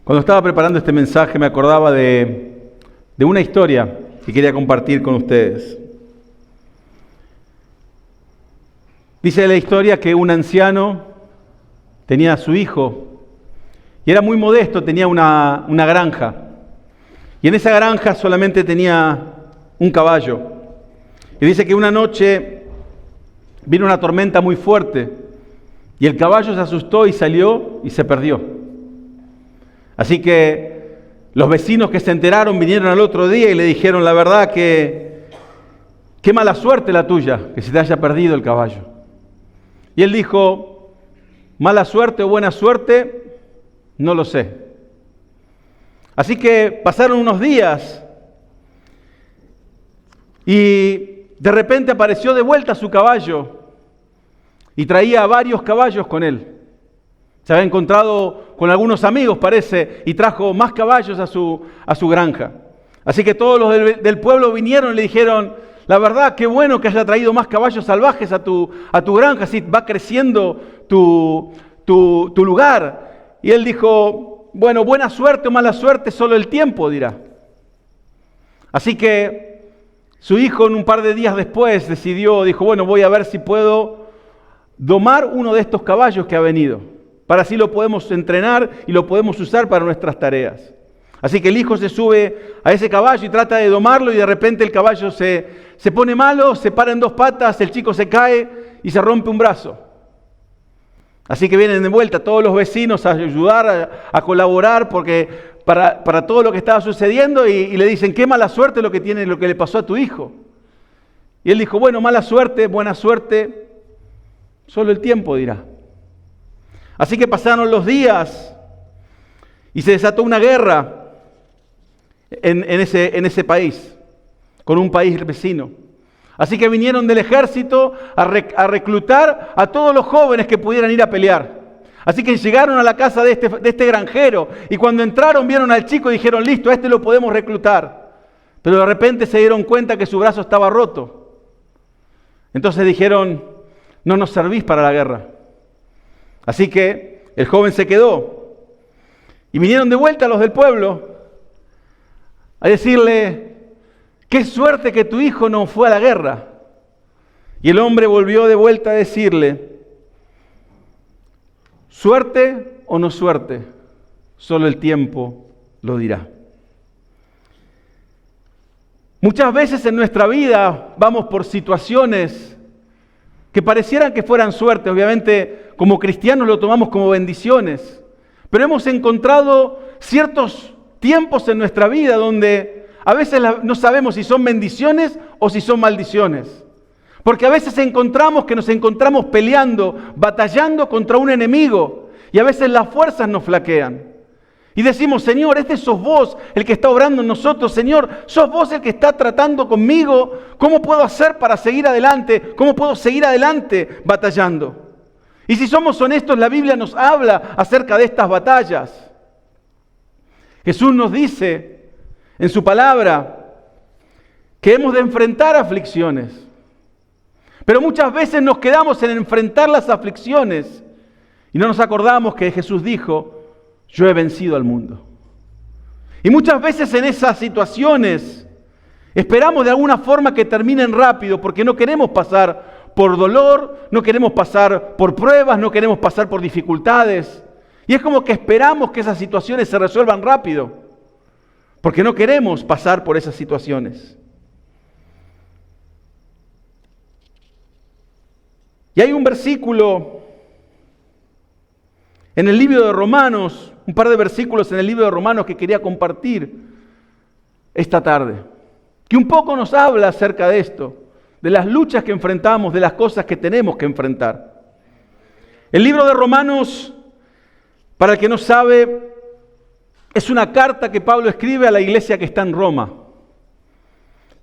Cuando estaba preparando este mensaje me acordaba de una historia que quería compartir con ustedes. Dice la historia que un anciano tenía a su hijo y era muy modesto, tenía una granja. Y en esa granja solamente tenía un caballo. Y dice que una noche vino una tormenta muy fuerte y el caballo se asustó y salió y se perdió. Así que los vecinos que se enteraron vinieron al otro día y le dijeron: la verdad que qué mala suerte la tuya, que se te haya perdido el caballo. Y él dijo: mala suerte o buena suerte, no lo sé. Así que pasaron unos días y de repente apareció de vuelta su caballo y traía varios caballos con él. Se había encontrado con algunos amigos, parece, y trajo más caballos a su granja. Así que todos los del pueblo vinieron y le dijeron: la verdad, qué bueno que haya traído más caballos salvajes a tu granja, así va creciendo tu lugar. Y él dijo: bueno, buena suerte o mala suerte, solo el tiempo dirá. Así que su hijo, en un par de días después, dijo: bueno, voy a ver si puedo domar uno de estos caballos que ha venido, para así lo podemos entrenar y lo podemos usar para nuestras tareas. Así que el hijo se sube a ese caballo y trata de domarlo, y de repente el caballo se pone malo, se para en dos patas, el chico se cae y se rompe un brazo. Así que vienen de vuelta todos los vecinos a ayudar, a colaborar porque para todo lo que estaba sucediendo, y le dicen: qué mala suerte lo que le pasó a tu hijo. Y él dijo: bueno, mala suerte, buena suerte, solo el tiempo dirá. Así que pasaron los días y se desató una guerra en ese país, con un país vecino. Así que vinieron del ejército a reclutar a todos los jóvenes que pudieran ir a pelear. Así que llegaron a la casa de este granjero, y cuando entraron vieron al chico y dijeron: listo, a este lo podemos reclutar. Pero de repente se dieron cuenta que su brazo estaba roto. Entonces dijeron: no nos servís para la guerra. Así que el joven se quedó. Y vinieron de vuelta los del pueblo a decirle: qué suerte que tu hijo no fue a la guerra. Y el hombre volvió de vuelta a decirle: suerte o no suerte, solo el tiempo lo dirá. Muchas veces en nuestra vida vamos por situaciones que parecieran que fueran suerte. Obviamente, como cristianos lo tomamos como bendiciones, pero hemos encontrado ciertos tiempos en nuestra vida donde a veces no sabemos si son bendiciones o si son maldiciones. Porque a veces nos encontramos peleando, batallando contra un enemigo, y a veces las fuerzas nos flaquean. Y decimos: Señor, sos vos el que está obrando en nosotros. Señor, sos vos el que está tratando conmigo. ¿Cómo puedo hacer para seguir adelante? ¿Cómo puedo seguir adelante batallando? Y si somos honestos, la Biblia nos habla acerca de estas batallas. Jesús nos dice en su palabra que hemos de enfrentar aflicciones. Pero muchas veces nos quedamos en enfrentar las aflicciones y no nos acordamos que Jesús dijo: yo he vencido al mundo. Y muchas veces en esas situaciones esperamos de alguna forma que terminen rápido, porque no queremos pasar por dolor, no queremos pasar por pruebas, no queremos pasar por dificultades. Y es como que esperamos que esas situaciones se resuelvan rápido, porque no queremos pasar por esas situaciones. Y hay un versículo en el libro de Romanos, un par de versículos en el libro de Romanos que quería compartir esta tarde, que un poco nos habla acerca de esto, de las luchas que enfrentamos, de las cosas que tenemos que enfrentar. El libro de Romanos, para el que no sabe, es una carta que Pablo escribe a la iglesia que está en Roma.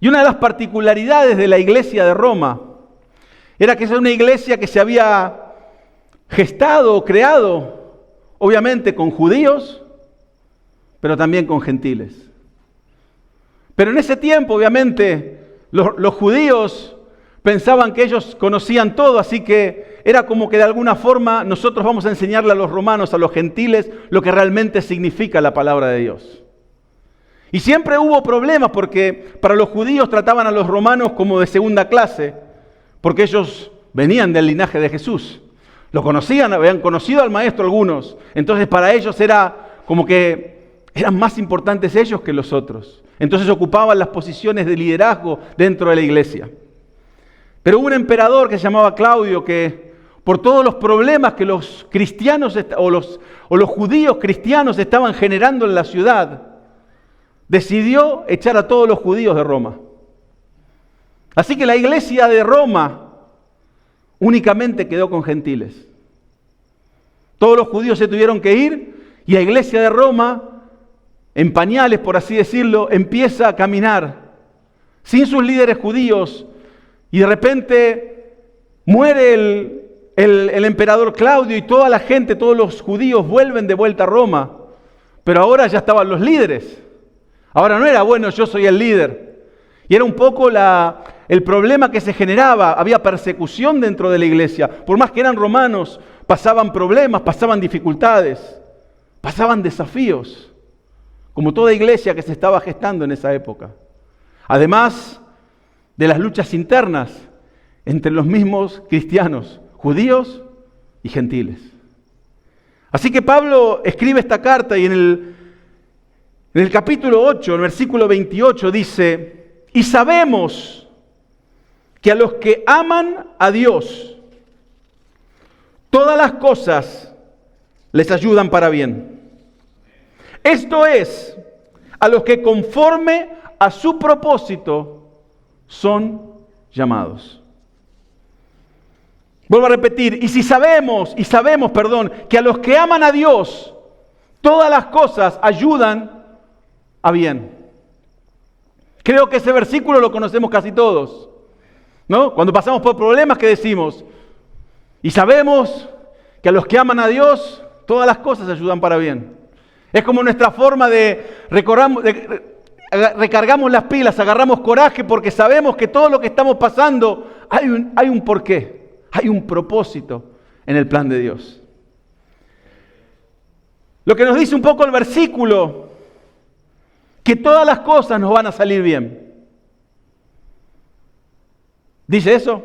Y una de las particularidades de la iglesia de Roma era que es una iglesia que se había gestado o creado, obviamente con judíos, pero también con gentiles. Pero en ese tiempo, obviamente, los judíos pensaban que ellos conocían todo, así que era como que de alguna forma nosotros vamos a enseñarle a los romanos, a los gentiles, lo que realmente significa la palabra de Dios. Y siempre hubo problemas porque para los judíos trataban a los romanos como de segunda clase, porque ellos venían del linaje de Jesús. Lo conocían, habían conocido al maestro algunos. Entonces para ellos era como que eran más importantes ellos que los otros. Entonces ocupaban las posiciones de liderazgo dentro de la iglesia. Pero hubo un emperador que se llamaba Claudio que por todos los problemas que los cristianos o los judíos cristianos estaban generando en la ciudad, decidió echar a todos los judíos de Roma. Así que la iglesia de Roma únicamente quedó con gentiles. Todos los judíos se tuvieron que ir y la iglesia de Roma, en pañales por así decirlo, empieza a caminar sin sus líderes judíos y de repente muere el emperador Claudio y toda la gente, todos los judíos vuelven de vuelta a Roma, pero ahora ya estaban los líderes. Ahora no era, bueno, yo soy el líder. Y era un poco el problema que se generaba. Había persecución dentro de la iglesia. Por más que eran romanos, pasaban problemas, pasaban dificultades, pasaban desafíos, como toda iglesia que se estaba gestando en esa época. Además de las luchas internas entre los mismos cristianos, judíos y gentiles. Así que Pablo escribe esta carta y en el capítulo 8, en el versículo 28 dice: y sabemos que a los que aman a Dios, todas las cosas les ayudan para bien. Esto es, a los que conforme a su propósito son llamados. Vuelvo a repetir, y sabemos, que a los que aman a Dios, todas las cosas ayudan a bien. Creo que ese versículo lo conocemos casi todos, ¿no? Cuando pasamos por problemas, ¿qué decimos? Y sabemos que a los que aman a Dios, todas las cosas ayudan para bien. Es como nuestra forma de recargamos las pilas, agarramos coraje porque sabemos que todo lo que estamos pasando hay un porqué, hay un propósito en el plan de Dios. Lo que nos dice un poco el versículo, que todas las cosas nos van a salir bien. ¿Dice eso?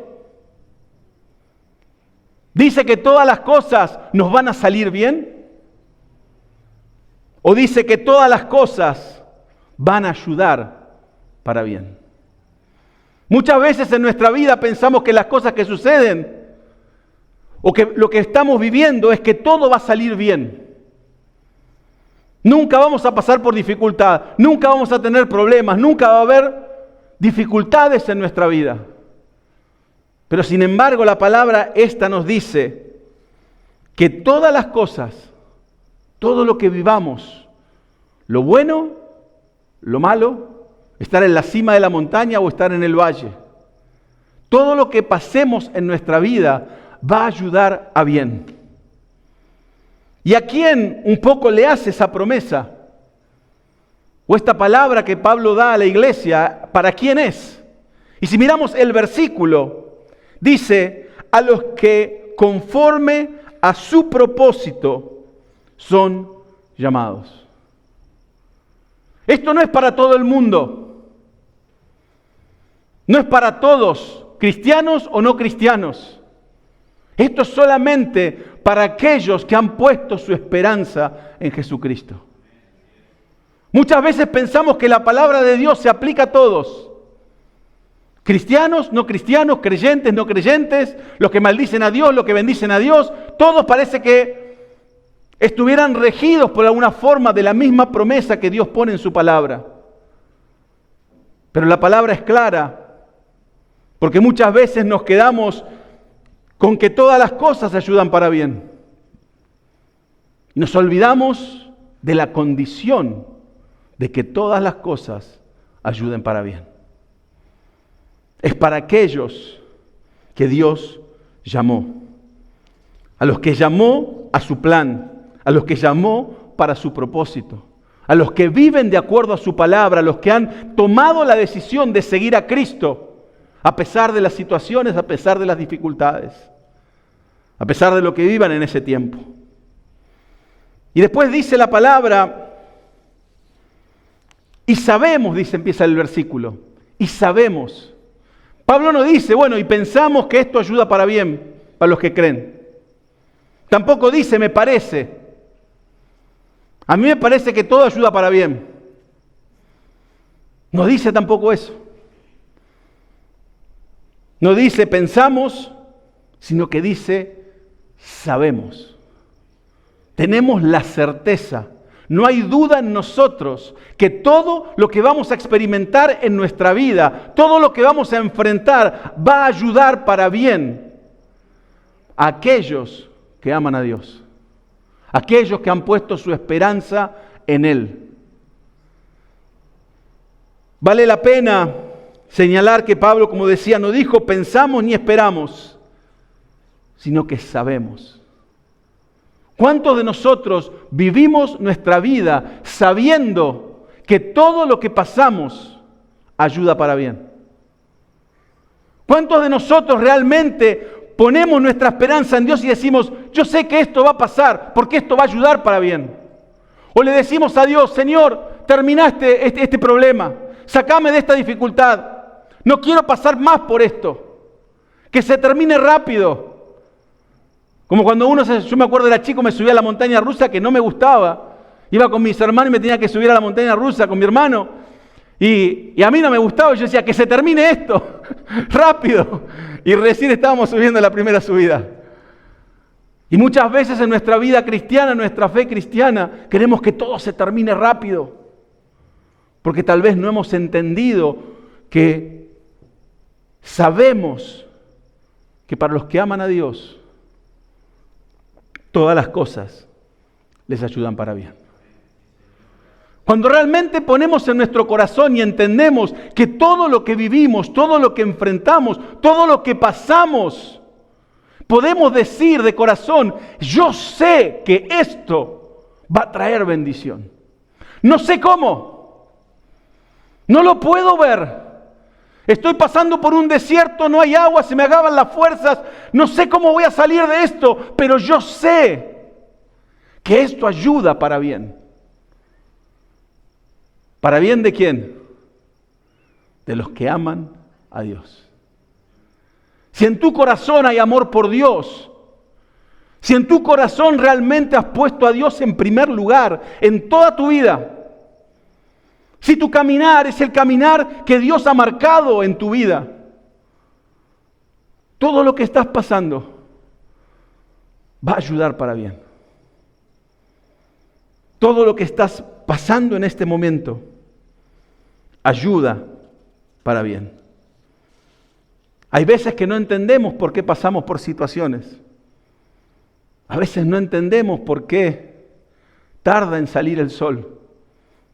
¿Dice que todas las cosas nos van a salir bien? ¿O dice que todas las cosas van a ayudar para bien? Muchas veces en nuestra vida pensamos que las cosas que suceden o que lo que estamos viviendo es que todo va a salir bien. Nunca vamos a pasar por dificultad, nunca vamos a tener problemas, nunca va a haber dificultades en nuestra vida. Pero sin embargo la palabra esta nos dice que todas las cosas, todo lo que vivamos, lo bueno, lo malo, estar en la cima de la montaña o estar en el valle, todo lo que pasemos en nuestra vida va a ayudar a bien. ¿Y a quién un poco le hace esa promesa? O esta palabra que Pablo da a la iglesia, ¿para quién es? Y si miramos el versículo, dice, a los que conforme a su propósito son llamados. Esto no es para todo el mundo. No es para todos, cristianos o no cristianos. Esto es solamente para aquellos que han puesto su esperanza en Jesucristo. Muchas veces pensamos que la palabra de Dios se aplica a todos. Cristianos, no cristianos, creyentes, no creyentes, los que maldicen a Dios, los que bendicen a Dios, todos parece que estuvieran regidos por alguna forma de la misma promesa que Dios pone en su palabra. Pero la palabra es clara, porque muchas veces nos quedamos con que todas las cosas ayudan para bien. Nos olvidamos de la condición de que todas las cosas ayuden para bien. Es para aquellos que Dios llamó, a los que llamó a su plan, a los que llamó para su propósito, a los que viven de acuerdo a su palabra, a los que han tomado la decisión de seguir a Cristo, a pesar de las situaciones, a pesar de las dificultades. a pesar de lo que vivan en ese tiempo. Y después dice la palabra, y sabemos, dice, empieza el versículo, y sabemos. Pablo no dice, bueno, y pensamos que esto ayuda para bien, para los que creen. Tampoco dice, me parece. A mí me parece que todo ayuda para bien. No dice tampoco eso. No dice pensamos, sino que dice sabemos. Tenemos la certeza. No hay duda en nosotros que todo lo que vamos a experimentar en nuestra vida, todo lo que vamos a enfrentar, va a ayudar para bien a aquellos que aman a Dios. Aquellos que han puesto su esperanza en Él. Vale la pena señalar que Pablo, como decía, no dijo pensamos ni esperamos, sino que sabemos. ¿Cuántos de nosotros vivimos nuestra vida sabiendo que todo lo que pasamos ayuda para bien? ¿Cuántos de nosotros realmente ponemos nuestra esperanza en Dios y decimos, yo sé que esto va a pasar porque esto va a ayudar para bien? O le decimos a Dios, Señor, terminaste este problema, sacame de esta dificultad, no quiero pasar más por esto, que se termine rápido. Como cuando yo me acuerdo era chico, me subía a la montaña rusa que no me gustaba. Iba con mis hermanos y me tenía que subir a la montaña rusa con mi hermano. Y a mí no me gustaba. Yo decía, que se termine esto, rápido. Y recién estábamos subiendo la primera subida. Y muchas veces en nuestra vida cristiana, en nuestra fe cristiana, queremos que todo se termine rápido. Porque tal vez no hemos entendido que sabemos que para los que aman a Dios, todas las cosas les ayudan para bien. Cuando realmente ponemos en nuestro corazón y entendemos que todo lo que vivimos, todo lo que enfrentamos, todo lo que pasamos, podemos decir de corazón, yo sé que esto va a traer bendición. No sé cómo, no lo puedo ver. Estoy pasando por un desierto, no hay agua, se me acaban las fuerzas, no sé cómo voy a salir de esto, pero yo sé que esto ayuda para bien. ¿Para bien de quién? De los que aman a Dios. Si en tu corazón hay amor por Dios, si en tu corazón realmente has puesto a Dios en primer lugar en toda tu vida, si tu caminar es el caminar que Dios ha marcado en tu vida, todo lo que estás pasando va a ayudar para bien. Todo lo que estás pasando en este momento ayuda para bien. Hay veces que no entendemos por qué pasamos por situaciones. A veces no entendemos por qué tarda en salir el sol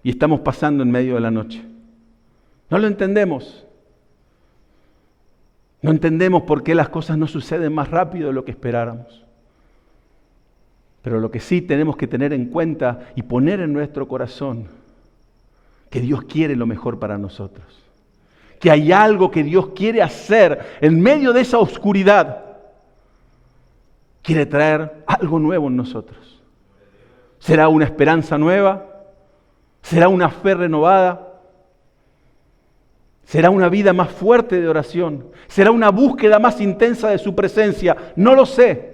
y estamos pasando en medio de la noche. No lo entendemos. No entendemos por qué las cosas no suceden más rápido de lo que esperáramos. Pero lo que sí tenemos que tener en cuenta y poner en nuestro corazón, que Dios quiere lo mejor para nosotros. Que hay algo que Dios quiere hacer en medio de esa oscuridad. Quiere traer algo nuevo en nosotros. ¿Será una esperanza nueva? ¿Será una fe renovada? ¿Será una vida más fuerte de oración? ¿Será una búsqueda más intensa de su presencia? No lo sé.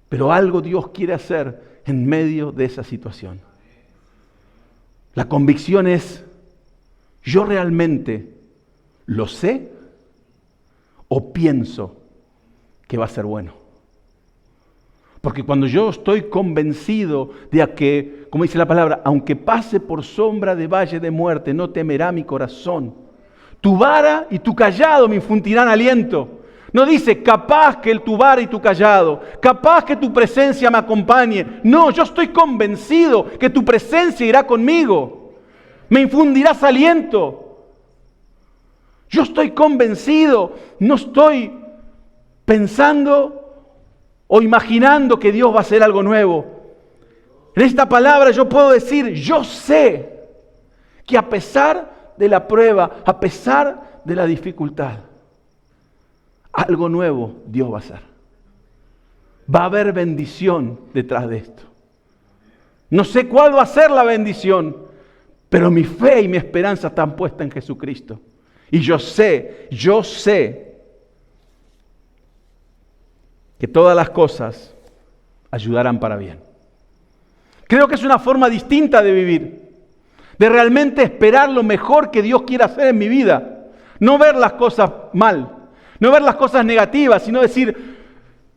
Pero algo Dios quiere hacer en medio de esa situación. La convicción es, ¿yo realmente lo sé o pienso que va a ser bueno? Porque cuando yo estoy convencido de que, como dice la palabra, aunque pase por sombra de valle de muerte, no temerá mi corazón. Tu vara y tu callado me infundirán aliento. No dice, capaz que tu vara y tu callado, capaz que tu presencia me acompañe. No, yo estoy convencido que tu presencia irá conmigo. Me infundirás aliento. Yo estoy convencido, no estoy pensando o imaginando que Dios va a hacer algo nuevo. En esta palabra yo puedo decir, yo sé que a pesar de la prueba, a pesar de la dificultad, algo nuevo Dios va a hacer. Va a haber bendición detrás de esto. No sé cuál va a ser la bendición, pero mi fe y mi esperanza están puestas en Jesucristo. Y yo sé que todas las cosas ayudarán para bien. Creo que es una forma distinta de vivir, de realmente esperar lo mejor que Dios quiere hacer en mi vida. No ver las cosas mal, no ver las cosas negativas, sino decir,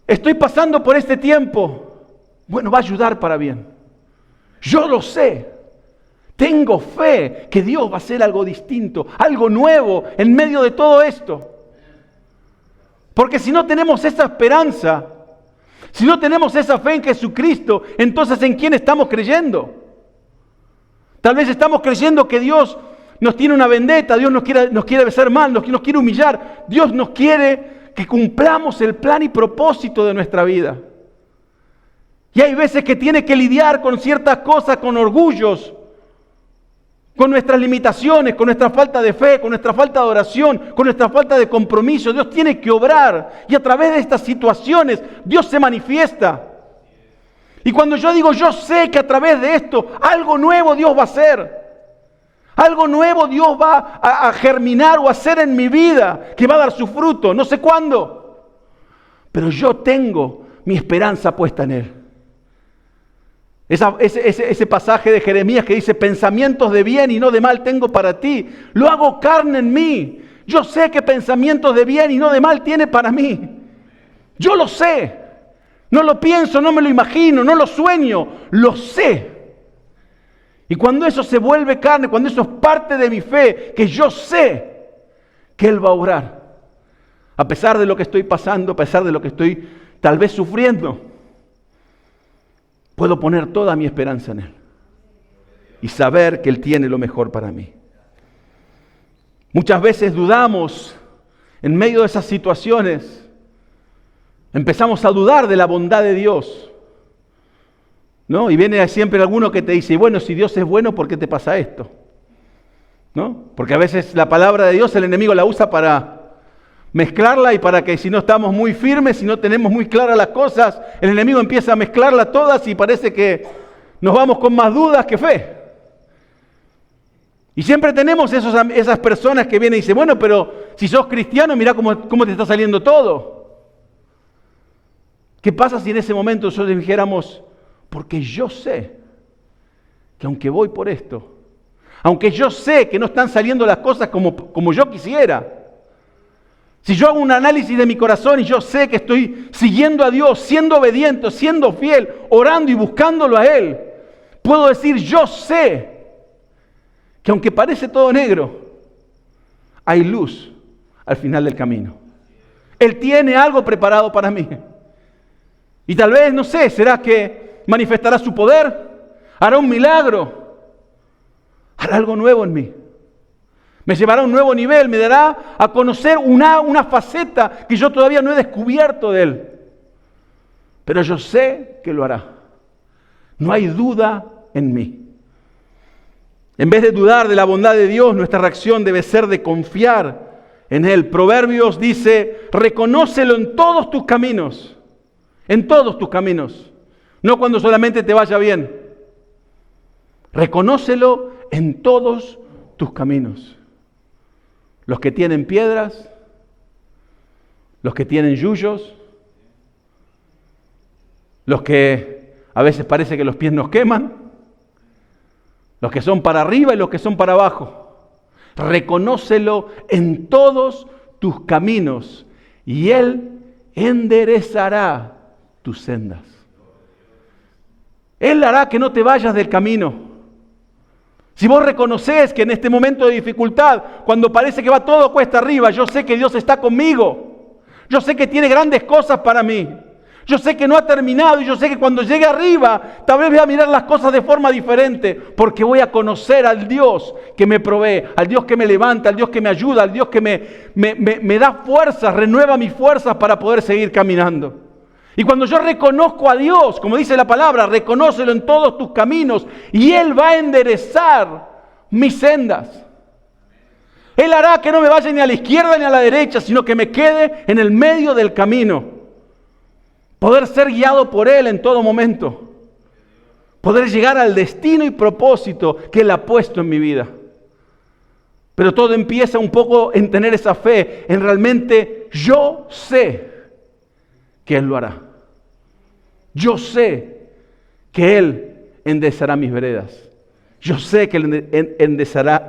estoy pasando por este tiempo, bueno, va a ayudar para bien. Yo lo sé, tengo fe que Dios va a hacer algo distinto, algo nuevo en medio de todo esto. Porque si no tenemos esa esperanza, si no tenemos esa fe en Jesucristo, entonces ¿en quién estamos creyendo? Tal vez estamos creyendo que Dios nos tiene una vendetta, Dios nos quiere hacer mal, nos quiere humillar. Dios nos quiere que cumplamos el plan y propósito de nuestra vida. Y hay veces que tiene que lidiar con ciertas cosas, con orgullos, con nuestras limitaciones, con nuestra falta de fe, con nuestra falta de oración, con nuestra falta de compromiso. Dios tiene que obrar y a través de estas situaciones Dios se manifiesta. Y cuando yo digo, yo sé que a través de esto algo nuevo Dios va a hacer. Algo nuevo Dios va a germinar o a hacer en mi vida, que va a dar su fruto, no sé cuándo. Pero yo tengo mi esperanza puesta en Él. Ese pasaje de Jeremías que dice, pensamientos de bien y no de mal tengo para ti. Lo hago carne en mí. Yo sé que pensamientos de bien y no de mal tiene para mí. Yo lo sé. No lo pienso, no me lo imagino, no lo sueño. Lo sé. Y cuando eso se vuelve carne, cuando eso es parte de mi fe, que yo sé que Él va a obrar. A pesar de lo que estoy pasando, a pesar de lo que estoy tal vez sufriendo. Puedo poner toda mi esperanza en Él y saber que Él tiene lo mejor para mí. Muchas veces dudamos en medio de esas situaciones. Empezamos a dudar de la bondad de Dios, ¿no? Y viene siempre alguno que te dice, bueno, si Dios es bueno, ¿por qué te pasa esto? ¿No? Porque a veces la palabra de Dios el enemigo la usa para mezclarla y para que si no estamos muy firmes, si no tenemos muy claras las cosas, el enemigo empieza a mezclarlas todas y parece que nos vamos con más dudas que fe. Y siempre tenemos esas personas que vienen y dicen, bueno, pero si sos cristiano, mirá cómo te está saliendo todo. ¿Qué pasa si en ese momento nosotros dijéramos, porque yo sé que aunque voy por esto, aunque yo sé que no están saliendo las cosas como yo quisiera, si yo hago un análisis de mi corazón y yo sé que estoy siguiendo a Dios, siendo obediente, siendo fiel, orando y buscándolo a Él, puedo decir, yo sé que aunque parece todo negro, hay luz al final del camino. Él tiene algo preparado para mí. Y tal vez, no sé, ¿será que manifestará su poder? ¿Hará un milagro? ¿Hará algo nuevo en mí? Me llevará a un nuevo nivel, me dará a conocer una faceta que yo todavía no he descubierto de Él. Pero yo sé que lo hará. No hay duda en mí. En vez de dudar de la bondad de Dios, nuestra reacción debe ser de confiar en Él. Proverbios dice, reconócelo en todos tus caminos. En todos tus caminos. No cuando solamente te vaya bien. Reconócelo en todos tus caminos. Los que tienen piedras, los que tienen yuyos, los que a veces parece que los pies nos queman, los que son para arriba y los que son para abajo. Reconócelo en todos tus caminos y Él enderezará tus sendas. Él hará que no te vayas del camino. Si vos reconoces que en este momento de dificultad, cuando parece que va todo cuesta arriba, yo sé que Dios está conmigo. Yo sé que tiene grandes cosas para mí. Yo sé que no ha terminado y yo sé que cuando llegue arriba, tal vez voy a mirar las cosas de forma diferente, porque voy a conocer al Dios que me provee, al Dios que me levanta, al Dios que me ayuda, al Dios que me da fuerzas, renueva mis fuerzas para poder seguir caminando. Y cuando yo reconozco a Dios, como dice la palabra, reconócelo en todos tus caminos y Él va a enderezar mis sendas. Él hará que no me vaya ni a la izquierda ni a la derecha, sino que me quede en el medio del camino. Poder ser guiado por Él en todo momento. Poder llegar al destino y propósito que Él ha puesto en mi vida. Pero todo empieza un poco en tener esa fe, en realmente yo sé que Él lo hará. Yo sé que Él enderezará mis veredas. Yo sé que Él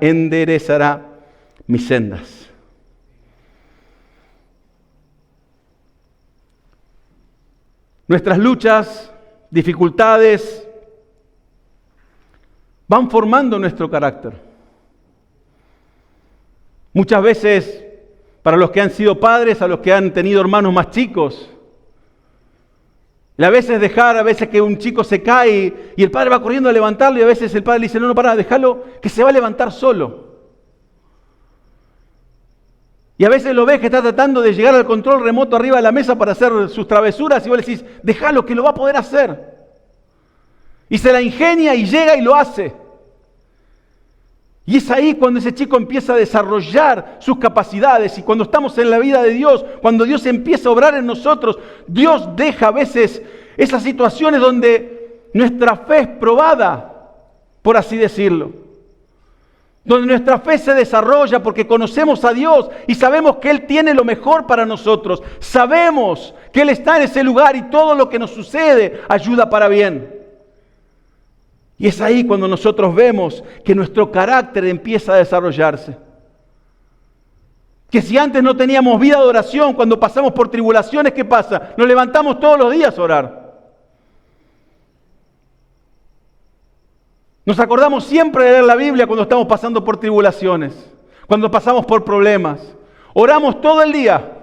enderezará mis sendas. Nuestras luchas, dificultades, van formando nuestro carácter. Muchas veces, para los que han sido padres, a los que han tenido hermanos más chicos, y a veces que un chico se cae y el padre va corriendo a levantarlo y a veces el padre le dice, no, para, déjalo que se va a levantar solo. Y a veces lo ves que está tratando de llegar al control remoto arriba de la mesa para hacer sus travesuras y vos le decís, déjalo que lo va a poder hacer. Y se la ingenia y llega y lo hace. Y es ahí cuando ese chico empieza a desarrollar sus capacidades y cuando estamos en la vida de Dios, cuando Dios empieza a obrar en nosotros, Dios deja a veces esas situaciones donde nuestra fe es probada, por así decirlo. Donde nuestra fe se desarrolla porque conocemos a Dios y sabemos que Él tiene lo mejor para nosotros. Sabemos que Él está en ese lugar y todo lo que nos sucede ayuda para bien. Y es ahí cuando nosotros vemos que nuestro carácter empieza a desarrollarse. Que si antes no teníamos vida de oración, cuando pasamos por tribulaciones, ¿qué pasa? Nos levantamos todos los días a orar. Nos acordamos siempre de leer la Biblia cuando estamos pasando por tribulaciones, cuando pasamos por problemas. Oramos todo el día.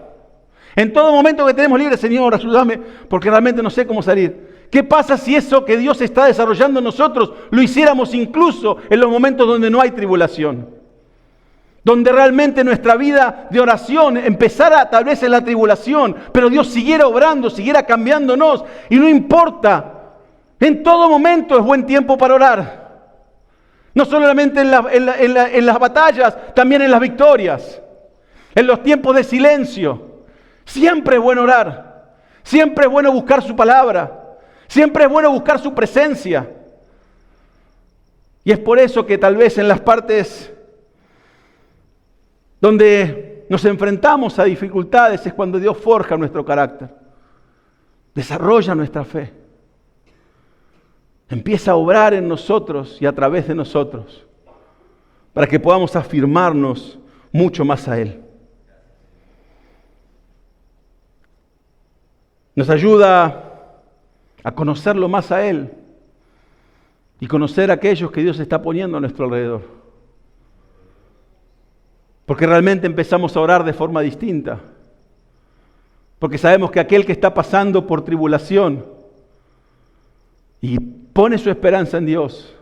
En todo momento que tenemos libre, Señor, ayúdame, porque realmente no sé cómo salir. ¿Qué pasa si eso que Dios está desarrollando en nosotros lo hiciéramos incluso en los momentos donde no hay tribulación? Donde realmente nuestra vida de oración empezara tal vez en la tribulación, pero Dios siguiera obrando, siguiera cambiándonos. Y no importa, en todo momento es buen tiempo para orar. No solamente en las batallas, también en las victorias. En los tiempos de silencio. Siempre es bueno orar. Siempre es bueno buscar su palabra. Siempre es bueno buscar su presencia. Y es por eso que tal vez en las partes donde nos enfrentamos a dificultades es cuando Dios forja nuestro carácter. Desarrolla nuestra fe. Empieza a obrar en nosotros y a través de nosotros para que podamos afirmarnos mucho más a Él. Nos ayuda a conocerlo más a Él y conocer a aquellos que Dios está poniendo a nuestro alrededor. Porque realmente empezamos a orar de forma distinta. Porque sabemos que aquel que está pasando por tribulación y pone su esperanza en Dios,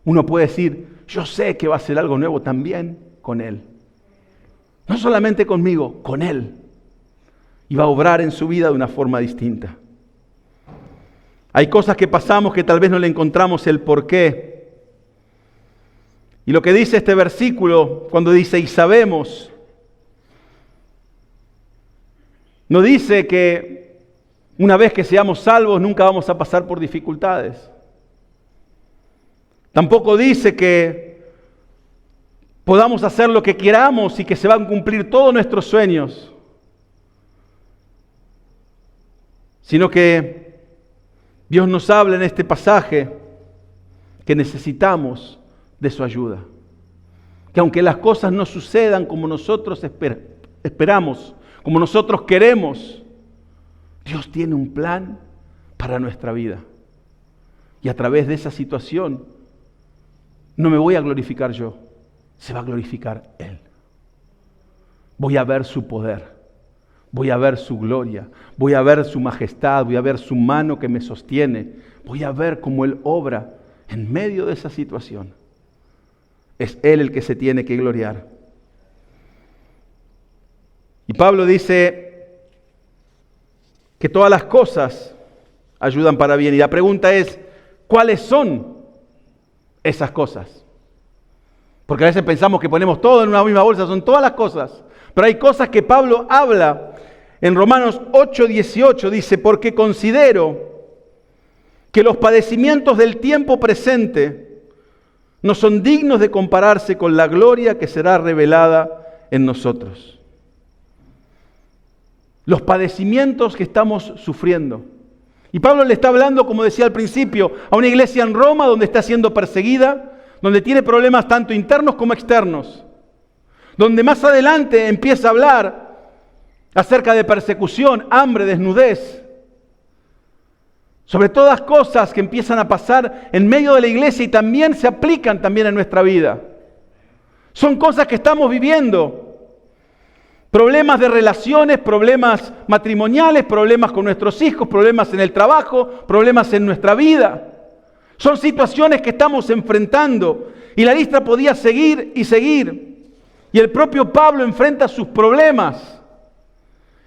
uno puede decir, yo sé que va a hacer algo nuevo también con Él. No solamente conmigo, con Él. Y va a obrar en su vida de una forma distinta. Hay cosas que pasamos que tal vez no le encontramos el porqué. Y lo que dice este versículo, cuando dice, y sabemos, no dice que una vez que seamos salvos nunca vamos a pasar por dificultades. Tampoco dice que podamos hacer lo que queramos y que se van a cumplir todos nuestros sueños. Sino que Dios nos habla en este pasaje que necesitamos de su ayuda. Que aunque las cosas no sucedan como nosotros esperamos, como nosotros queremos, Dios tiene un plan para nuestra vida. Y a través de esa situación no me voy a glorificar yo, se va a glorificar Él. Voy a ver su poder. Voy a ver su gloria, voy a ver su majestad, voy a ver su mano que me sostiene, voy a ver cómo Él obra en medio de esa situación. Es Él el que se tiene que gloriar. Y Pablo dice que todas las cosas ayudan para bien. Y la pregunta es, ¿cuáles son esas cosas? Porque a veces pensamos que ponemos todo en una misma bolsa, son todas las cosas. Pero hay cosas que Pablo habla en Romanos 8:18, dice, porque considero que los padecimientos del tiempo presente no son dignos de compararse con la gloria que será revelada en nosotros. Los padecimientos que estamos sufriendo. Y Pablo le está hablando, como decía al principio, a una iglesia en Roma donde está siendo perseguida, donde tiene problemas tanto internos como externos, donde más adelante empieza a hablar acerca de persecución, hambre, desnudez, sobre todas cosas que empiezan a pasar en medio de la iglesia y también se aplican también en nuestra vida. Son cosas que estamos viviendo. Problemas de relaciones, problemas matrimoniales, problemas con nuestros hijos, problemas en el trabajo, problemas en nuestra vida. Son situaciones que estamos enfrentando y la lista podía seguir y seguir. Y el propio Pablo enfrenta sus problemas,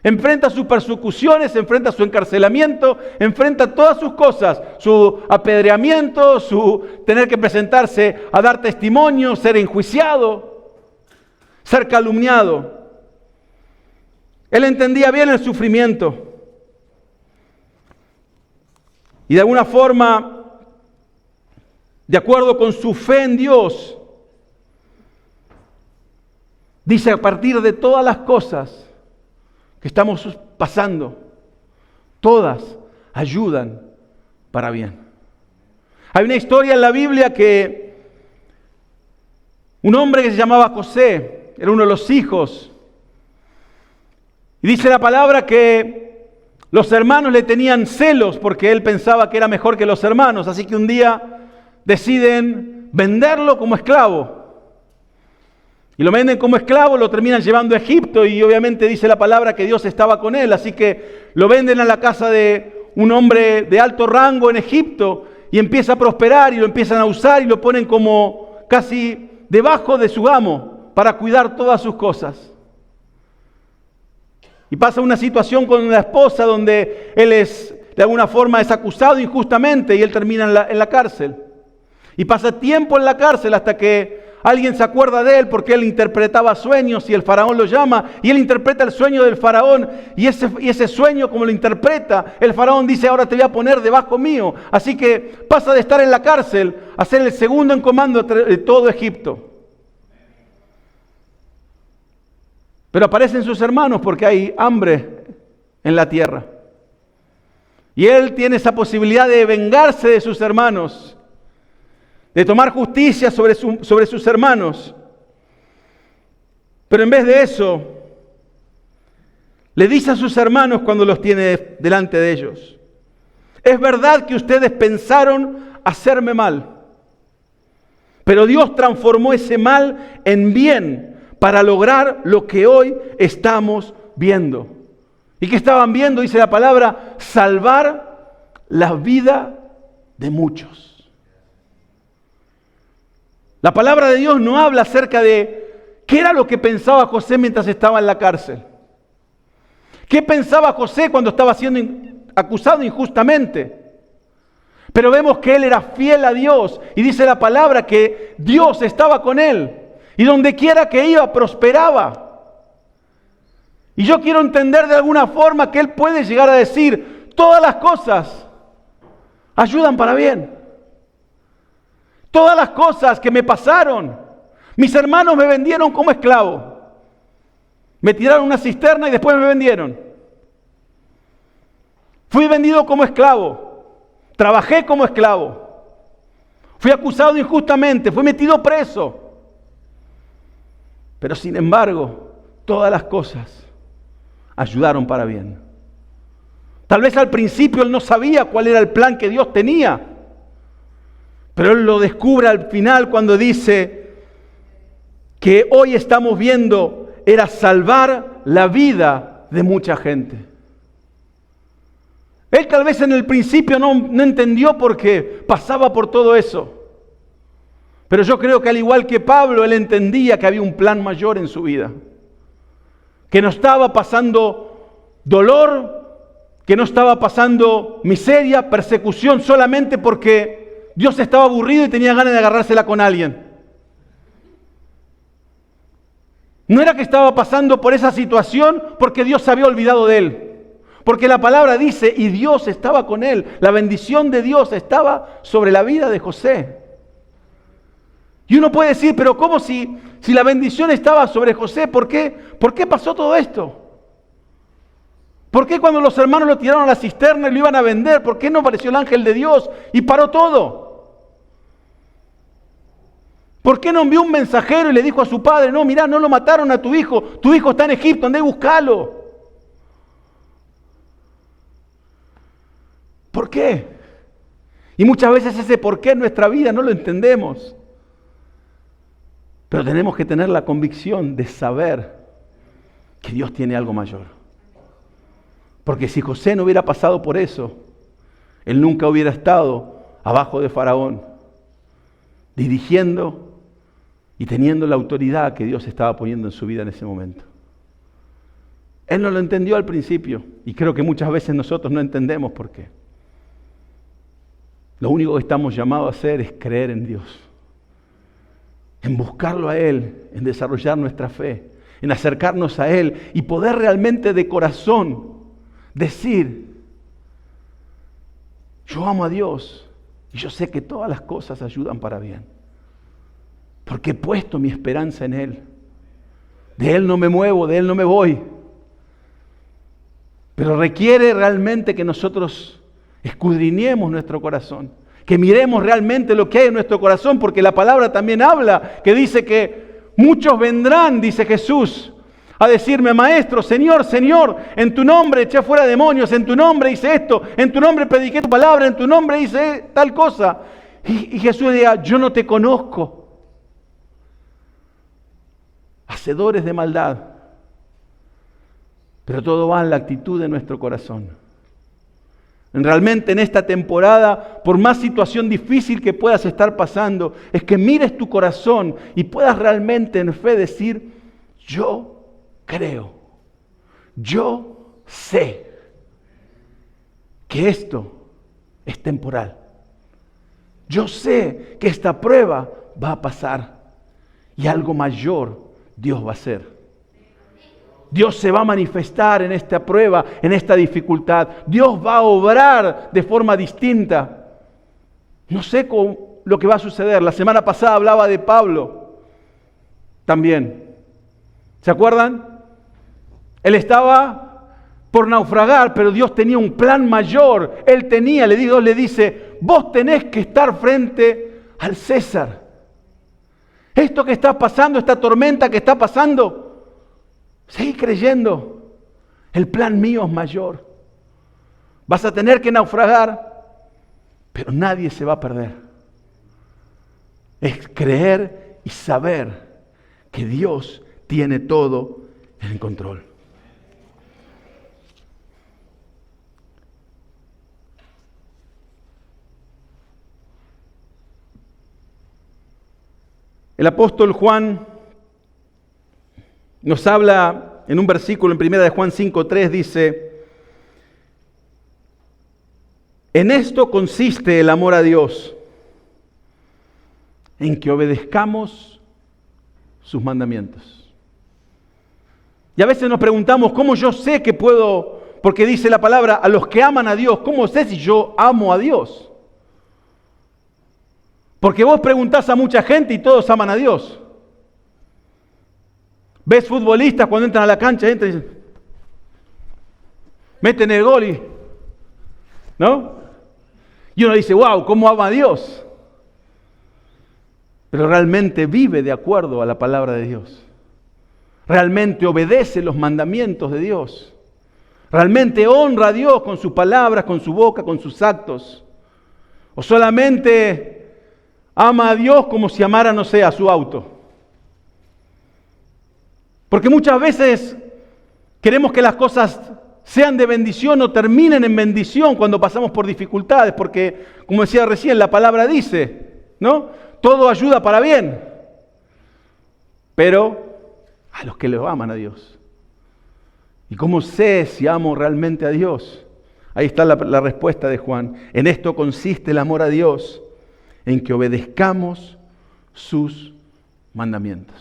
enfrenta sus persecuciones, enfrenta su encarcelamiento, enfrenta todas sus cosas, su apedreamiento, su tener que presentarse a dar testimonio, ser enjuiciado, ser calumniado. Él entendía bien el sufrimiento y de alguna forma, de acuerdo con su fe en Dios, dice, a partir de todas las cosas que estamos pasando, todas ayudan para bien. Hay una historia en la Biblia que un hombre que se llamaba José, era uno de los hijos, y dice la palabra que los hermanos le tenían celos porque él pensaba que era mejor que los hermanos, así que un día deciden venderlo como esclavo. Y lo venden como esclavo, lo terminan llevando a Egipto y obviamente dice la palabra que Dios estaba con él, así que lo venden a la casa de un hombre de alto rango en Egipto y empieza a prosperar y lo empiezan a usar y lo ponen como casi debajo de su amo para cuidar todas sus cosas. Y pasa una situación con la esposa donde él de alguna forma es acusado injustamente y él termina en la cárcel. Y pasa tiempo en la cárcel hasta que alguien se acuerda de él porque él interpretaba sueños y el faraón lo llama y él interpreta el sueño del faraón y ese sueño como lo interpreta, el faraón dice, ahora te voy a poner debajo mío. Así que pasa de estar en la cárcel a ser el segundo en comando de todo Egipto. Pero aparecen sus hermanos porque hay hambre en la tierra. Y él tiene esa posibilidad de vengarse de sus hermanos, de tomar justicia sobre sus hermanos. Pero en vez de eso, le dice a sus hermanos cuando los tiene delante de ellos, es verdad que ustedes pensaron hacerme mal, pero Dios transformó ese mal en bien para lograr lo que hoy estamos viendo. ¿Y qué estaban viendo? Dice la palabra, salvar la vida de muchos. La palabra de Dios no habla acerca de qué era lo que pensaba José mientras estaba en la cárcel. ¿Qué pensaba José cuando estaba siendo acusado injustamente? Pero vemos que él era fiel a Dios y dice la palabra que Dios estaba con él y donde quiera que iba prosperaba. Y yo quiero entender de alguna forma que él puede llegar a decir, todas las cosas ayudan para bien. Todas las cosas que me pasaron, mis hermanos me vendieron como esclavo. Me tiraron una cisterna y después me vendieron. Fui vendido como esclavo. Trabajé como esclavo. Fui acusado injustamente. Fui metido preso. Pero sin embargo, todas las cosas ayudaron para bien. Tal vez al principio él no sabía cuál era el plan que Dios tenía. Pero él lo descubre al final cuando dice que hoy estamos viendo era salvar la vida de mucha gente. Él tal vez en el principio no entendió por qué pasaba por todo eso. Pero yo creo que al igual que Pablo, él entendía que había un plan mayor en su vida. Que no estaba pasando dolor, que no estaba pasando miseria, persecución solamente porque Dios estaba aburrido y tenía ganas de agarrársela con alguien. No era que estaba pasando por esa situación porque Dios se había olvidado de él. Porque la palabra dice, y Dios estaba con él. La bendición de Dios estaba sobre la vida de José. Y uno puede decir, pero ¿cómo si la bendición estaba sobre José? ¿Por qué pasó todo esto? ¿Por qué cuando los hermanos lo tiraron a la cisterna y lo iban a vender? ¿Por qué no apareció el ángel de Dios y paró todo? ¿Por qué no envió un mensajero y le dijo a su padre, no, mirá, no lo mataron a tu hijo está en Egipto, andá y buscalo? ¿Por qué? Y muchas veces ese por qué en nuestra vida no lo entendemos. Pero tenemos que tener la convicción de saber que Dios tiene algo mayor. Porque si José no hubiera pasado por eso, él nunca hubiera estado abajo de Faraón, dirigiendo y teniendo la autoridad que Dios estaba poniendo en su vida en ese momento. Él no lo entendió al principio y creo que muchas veces nosotros no entendemos por qué. Lo único que estamos llamados a hacer es creer en Dios, en buscarlo a Él, en desarrollar nuestra fe, en acercarnos a Él y poder realmente de corazón decir, yo amo a Dios y yo sé que todas las cosas ayudan para bien, porque he puesto mi esperanza en Él. De Él no me muevo, de Él no me voy. Pero requiere realmente que nosotros escudriñemos nuestro corazón, que miremos realmente lo que hay en nuestro corazón, porque la palabra también habla, que dice que muchos vendrán, dice Jesús, a decirme, Maestro, Señor, Señor, en tu nombre eché fuera demonios, en tu nombre hice esto, en tu nombre prediqué tu palabra, en tu nombre hice tal cosa. Y Jesús diga, yo no te conozco. Hacedores de maldad. Pero todo va en la actitud de nuestro corazón. Realmente en esta temporada, por más situación difícil que puedas estar pasando, es que mires tu corazón y puedas realmente en fe decir, yo creo, yo sé que esto es temporal. Yo sé que esta prueba va a pasar y algo mayor Dios va a hacer. Dios se va a manifestar en esta prueba, en esta dificultad. Dios va a obrar de forma distinta. No sé lo que va a suceder. La semana pasada hablaba de Pablo también. ¿Se acuerdan? Él estaba por naufragar, pero Dios tenía un plan mayor. Dios le dice, vos tenés que estar frente al César. Esto que está pasando, esta tormenta que está pasando, seguí creyendo, el plan mío es mayor. Vas a tener que naufragar, pero nadie se va a perder. Es creer y saber que Dios tiene todo en control. El apóstol Juan nos habla en un versículo en 1 de Juan 5:3, dice, en esto consiste el amor a Dios, en que obedezcamos sus mandamientos. Y a veces nos preguntamos, ¿cómo yo sé que puedo? Porque dice la palabra, a los que aman a Dios, ¿cómo sé si yo amo a Dios? Porque vos preguntás a mucha gente y todos aman a Dios. Ves futbolistas cuando entran a la cancha, entran y dicen, meten el gol ¿no? Y uno dice, wow, ¿cómo ama a Dios? Pero realmente vive de acuerdo a la palabra de Dios. Realmente obedece los mandamientos de Dios. Realmente honra a Dios con sus palabras, con su boca, con sus actos. O solamente ama a Dios como si amara, no sé, a su auto. Porque muchas veces queremos que las cosas sean de bendición o terminen en bendición cuando pasamos por dificultades, porque, como decía recién, la palabra dice, ¿no? Todo ayuda para bien, pero a los que lo aman a Dios. ¿Y cómo sé si amo realmente a Dios? Ahí está la respuesta de Juan. En esto consiste el amor a Dios, en que obedezcamos sus mandamientos.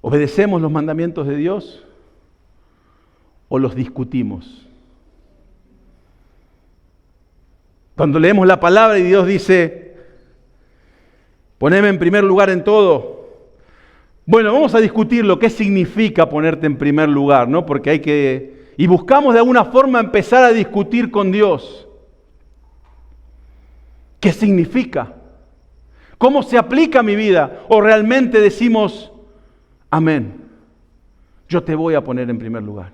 ¿Obedecemos los mandamientos de Dios o los discutimos? Cuando leemos la palabra y Dios dice, poneme en primer lugar en todo. Bueno, vamos a discutir lo que significa ponerte en primer lugar, ¿no? Porque y buscamos de alguna forma empezar a discutir con Dios. ¿Qué significa? ¿Cómo se aplica a mi vida? ¿O realmente decimos, amén, yo te voy a poner en primer lugar?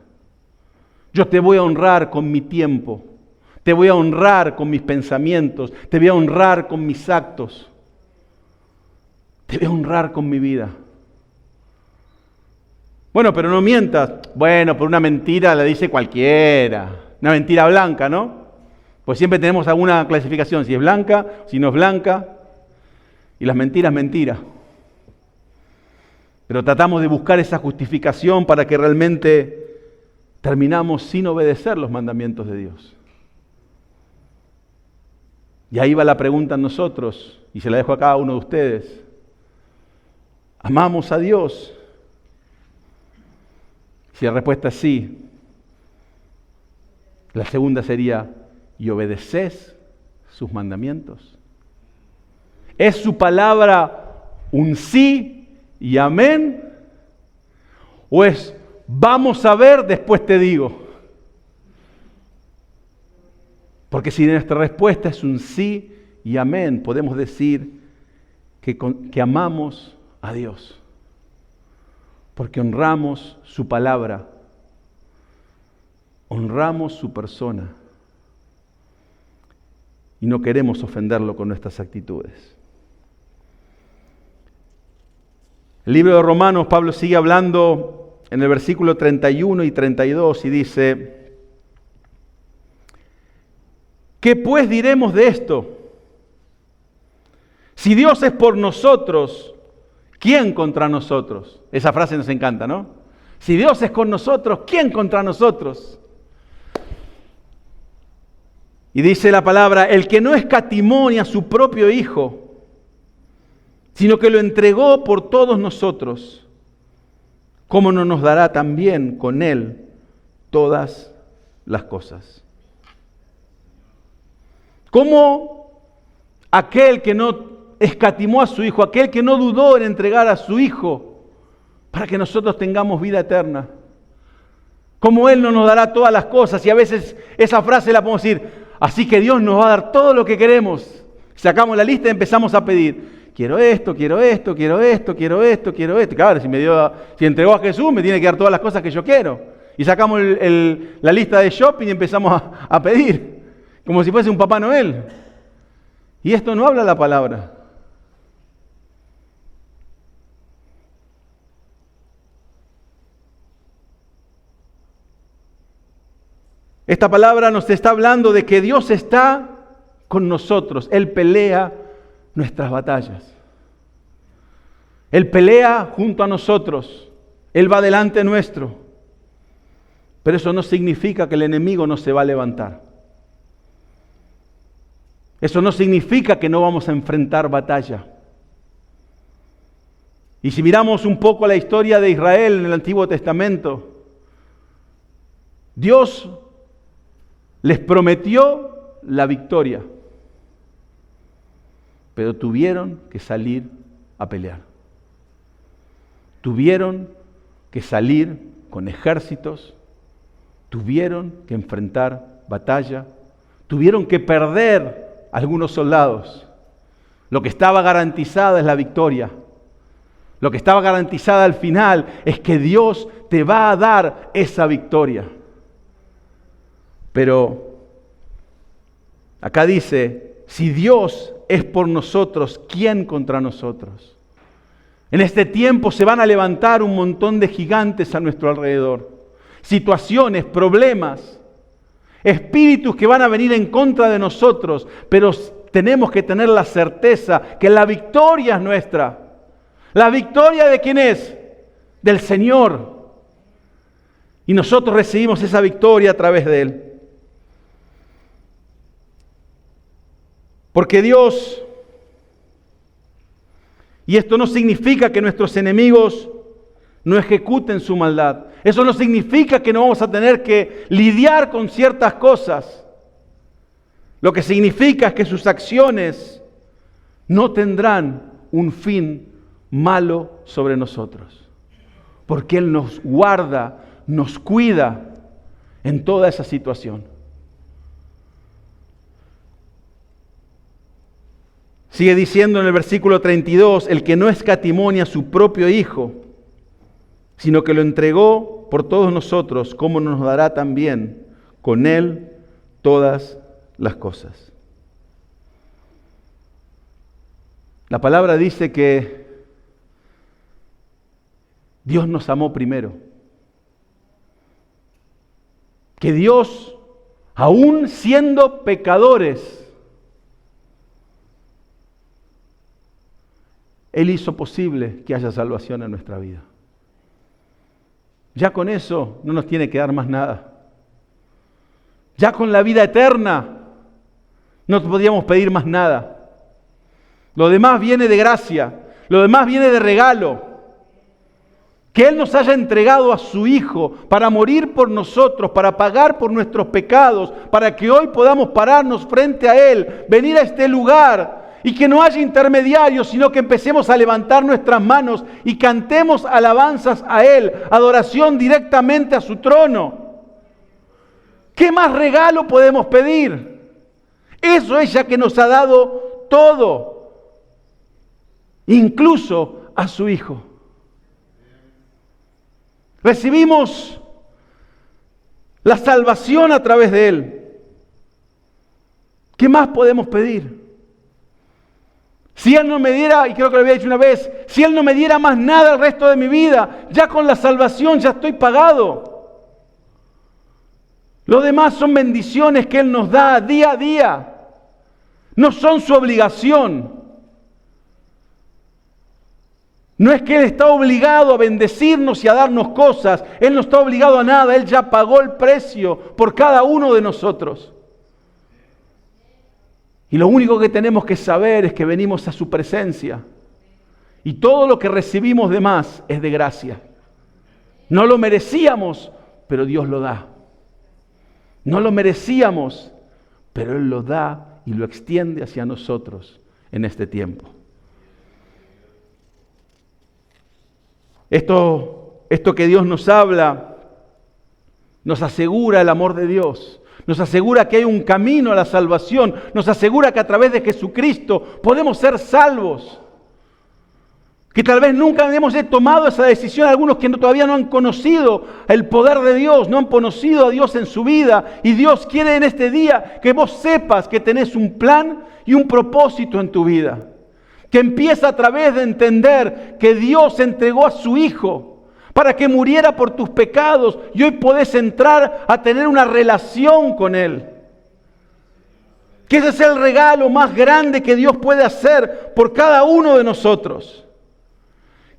Yo te voy a honrar con mi tiempo. Te voy a honrar con mis pensamientos. Te voy a honrar con mis actos. Te voy a honrar con mi vida. Bueno, pero no mientas. Bueno, por una mentira la dice cualquiera. Una mentira blanca, ¿no? Pues siempre tenemos alguna clasificación. Si es blanca, si no es blanca. Y las mentiras, mentiras. Pero tratamos de buscar esa justificación para que realmente terminamos sin obedecer los mandamientos de Dios. Y ahí va la pregunta en nosotros, y se la dejo a cada uno de ustedes. ¿Amamos a Dios? Si la respuesta es sí, la segunda sería, ¿y obedeces sus mandamientos? ¿Es su palabra un sí y amén? ¿O es vamos a ver, después te digo? Porque si nuestra respuesta es un sí y amén, podemos decir que amamos a Dios. Porque honramos su palabra, honramos su persona y no queremos ofenderlo con nuestras actitudes. El libro de Romanos, Pablo sigue hablando en el versículo 31 y 32 y dice, ¿qué pues diremos de esto? Si Dios es por nosotros, ¿quién contra nosotros? Esa frase nos encanta, ¿no? Si Dios es con nosotros, ¿quién contra nosotros? Y dice la palabra, el que no escatimó ni a su propio Hijo, sino que lo entregó por todos nosotros, ¿cómo no nos dará también con Él todas las cosas? ¿Cómo aquel que no escatimó a su Hijo, aquel que no dudó en entregar a su Hijo para que nosotros tengamos vida eterna, cómo Él no nos dará todas las cosas? Y a veces esa frase la podemos decir, así que Dios nos va a dar todo lo que queremos. Sacamos la lista y empezamos a pedir. Quiero esto, quiero esto, quiero esto, quiero esto, quiero esto. Claro, si entregó a Jesús, me tiene que dar todas las cosas que yo quiero. Y sacamos la lista de shopping y empezamos a pedir, como si fuese un Papá Noel. Y esto no habla la palabra. Esta palabra nos está hablando de que Dios está con nosotros. Él pelea nuestras batallas. Él pelea junto a nosotros. Él va delante nuestro. Pero eso no significa que el enemigo no se va a levantar. Eso no significa que no vamos a enfrentar batalla. Y si miramos un poco la historia de Israel en el Antiguo Testamento, Dios les prometió la victoria, pero tuvieron que salir a pelear. Tuvieron que salir con ejércitos, tuvieron que enfrentar batalla, tuvieron que perder algunos soldados. Lo que estaba garantizada es la victoria. Lo que estaba garantizada al final es que Dios te va a dar esa victoria. Pero acá dice, si Dios es por nosotros, ¿quién contra nosotros? En este tiempo se van a levantar un montón de gigantes a nuestro alrededor. Situaciones, problemas, espíritus que van a venir en contra de nosotros, pero tenemos que tener la certeza que la victoria es nuestra. ¿La victoria de quién es? Del Señor. Y nosotros recibimos esa victoria a través de Él. Porque Dios, y esto no significa que nuestros enemigos no ejecuten su maldad. Eso no significa que no vamos a tener que lidiar con ciertas cosas. Lo que significa es que sus acciones no tendrán un fin malo sobre nosotros. Porque Él nos guarda, nos cuida en toda esa situación. Sigue diciendo en el versículo 32, el que no escatimó a su propio Hijo, sino que lo entregó por todos nosotros, ¿cómo nos dará también con Él todas las cosas? La palabra dice que Dios nos amó primero. Que Dios, aún siendo pecadores, Él hizo posible que haya salvación en nuestra vida. Ya con eso no nos tiene que dar más nada. Ya con la vida eterna no podríamos pedir más nada. Lo demás viene de gracia, lo demás viene de regalo. Que Él nos haya entregado a su Hijo para morir por nosotros, para pagar por nuestros pecados, para que hoy podamos pararnos frente a Él, venir a este lugar y que no haya intermediarios, sino que empecemos a levantar nuestras manos y cantemos alabanzas a Él, adoración directamente a su trono. ¿Qué más regalo podemos pedir? Eso es ya que nos ha dado todo, incluso a su Hijo. Recibimos la salvación a través de Él. ¿Qué más podemos pedir? Si Él no me diera, y creo que lo había dicho una vez, si Él no me diera más nada el resto de mi vida, ya con la salvación ya estoy pagado. Lo demás son bendiciones que Él nos da día a día. No son su obligación. No es que Él está obligado a bendecirnos y a darnos cosas. Él no está obligado a nada. Él ya pagó el precio por cada uno de nosotros. Y lo único que tenemos que saber es que venimos a su presencia. Y todo lo que recibimos de más es de gracia. No lo merecíamos, pero Dios lo da. No lo merecíamos, pero Él lo da y lo extiende hacia nosotros en este tiempo. Esto que Dios nos habla, nos asegura el amor de Dios. Nos asegura que hay un camino a la salvación. Nos asegura que a través de Jesucristo podemos ser salvos. Que tal vez nunca hemos tomado esa decisión. Algunos que todavía no han conocido el poder de Dios, no han conocido a Dios en su vida. Y Dios quiere en este día que vos sepas que tenés un plan y un propósito en tu vida. Que empieza a través de entender que Dios entregó a su Hijo para que muriera por tus pecados y hoy podés entrar a tener una relación con Él. Que ese es el regalo más grande que Dios puede hacer por cada uno de nosotros.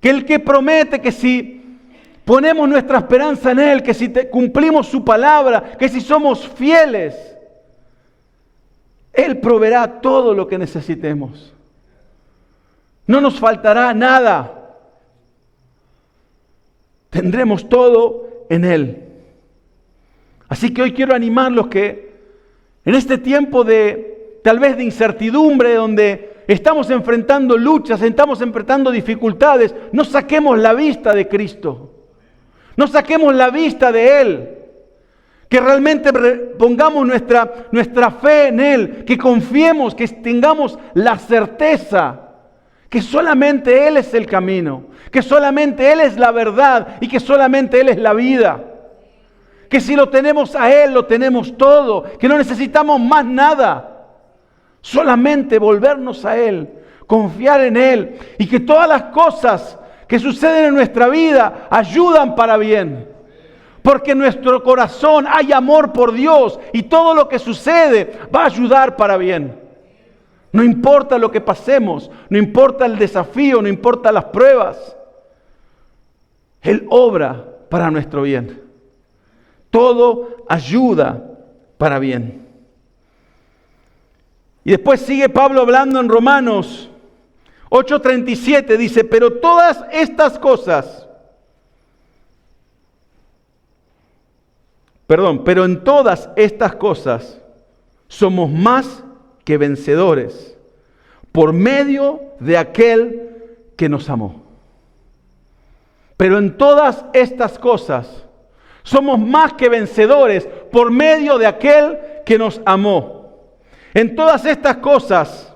Que el que promete que si ponemos nuestra esperanza en Él, que si cumplimos su palabra, que si somos fieles, Él proveerá todo lo que necesitemos. No nos faltará nada. Tendremos todo en Él. Así que hoy quiero animarlos que en este tiempo de tal vez de incertidumbre, donde estamos enfrentando luchas, estamos enfrentando dificultades, no saquemos la vista de Cristo. No saquemos la vista de Él. Que realmente pongamos nuestra fe en Él, que confiemos, que tengamos la certeza que solamente Él es el camino, que solamente Él es la verdad y que solamente Él es la vida. Que si lo tenemos a Él, lo tenemos todo, que no necesitamos más nada. Solamente volvernos a Él, confiar en Él y que todas las cosas que suceden en nuestra vida ayudan para bien. Porque en nuestro corazón hay amor por Dios y todo lo que sucede va a ayudar para bien. No importa lo que pasemos, no importa el desafío, no importa las pruebas. Él obra para nuestro bien. Todo ayuda para bien. Y después sigue Pablo hablando en Romanos 8:37, dice, pero todas estas cosas pero en todas estas cosas somos más que vencedores por medio de aquel que nos amó. Pero en todas estas cosas somos más que vencedores por medio de aquel que nos amó. En todas estas cosas,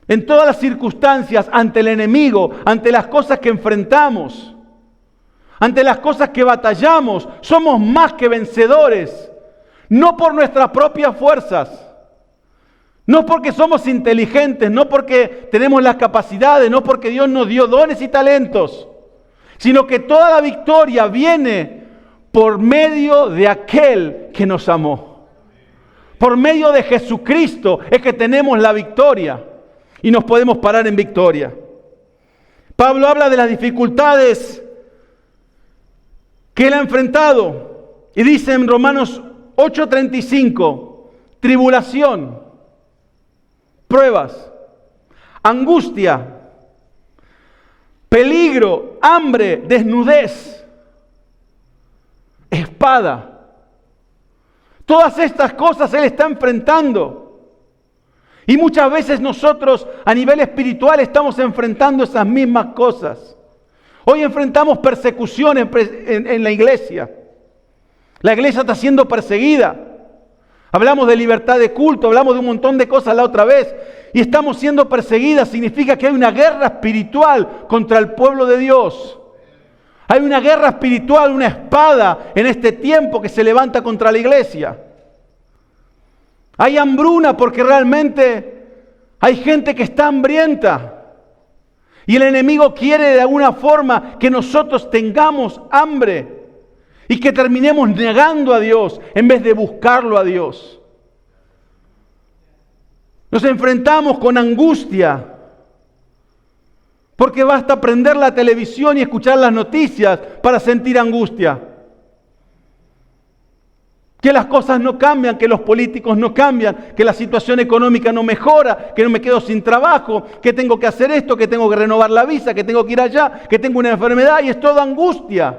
en todas las circunstancias, ante el enemigo, ante las cosas que enfrentamos, ante las cosas que batallamos, somos más que vencedores. No por nuestras propias fuerzas, no porque somos inteligentes, no porque tenemos las capacidades, no porque Dios nos dio dones y talentos, sino que toda la victoria viene por medio de aquel que nos amó. Por medio de Jesucristo es que tenemos la victoria y nos podemos parar en victoria. Pablo habla de las dificultades que él ha enfrentado y dice en Romanos 8:35, tribulación, pruebas, angustia, peligro, hambre, desnudez, espada. Todas estas cosas él está enfrentando. Y muchas veces nosotros a nivel espiritual estamos enfrentando esas mismas cosas. Hoy enfrentamos persecuciones en la iglesia. La iglesia está siendo perseguida. Hablamos de libertad de culto, hablamos de un montón de cosas la otra vez. Y estamos siendo perseguidas. Significa que hay una guerra espiritual contra el pueblo de Dios. Hay una guerra espiritual, una espada en este tiempo que se levanta contra la iglesia. Hay hambruna porque realmente hay gente que está hambrienta. Y el enemigo quiere de alguna forma que nosotros tengamos hambre y que terminemos negando a Dios en vez de buscarlo a Dios. Nos enfrentamos con angustia porque basta prender la televisión y escuchar las noticias para sentir angustia. Que las cosas no cambian, que los políticos no cambian, que la situación económica no mejora, que no me quedo sin trabajo, que tengo que hacer esto, que tengo que renovar la visa, que tengo que ir allá, que tengo una enfermedad y es toda angustia.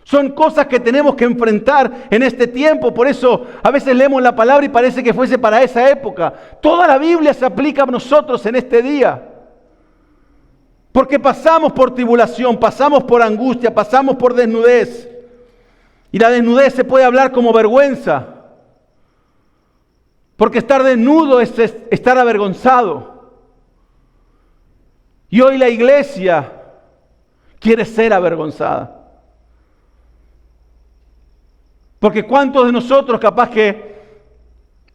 Son cosas que tenemos que enfrentar en este tiempo, por eso a veces leemos la palabra y parece que fuese para esa época. Toda la Biblia se aplica a nosotros en este día. Porque pasamos por tribulación, pasamos por angustia, pasamos por desnudez. Y la desnudez se puede hablar como vergüenza. Porque estar desnudo es estar avergonzado. Y hoy la iglesia quiere ser avergonzada. Porque cuántos de nosotros capaz que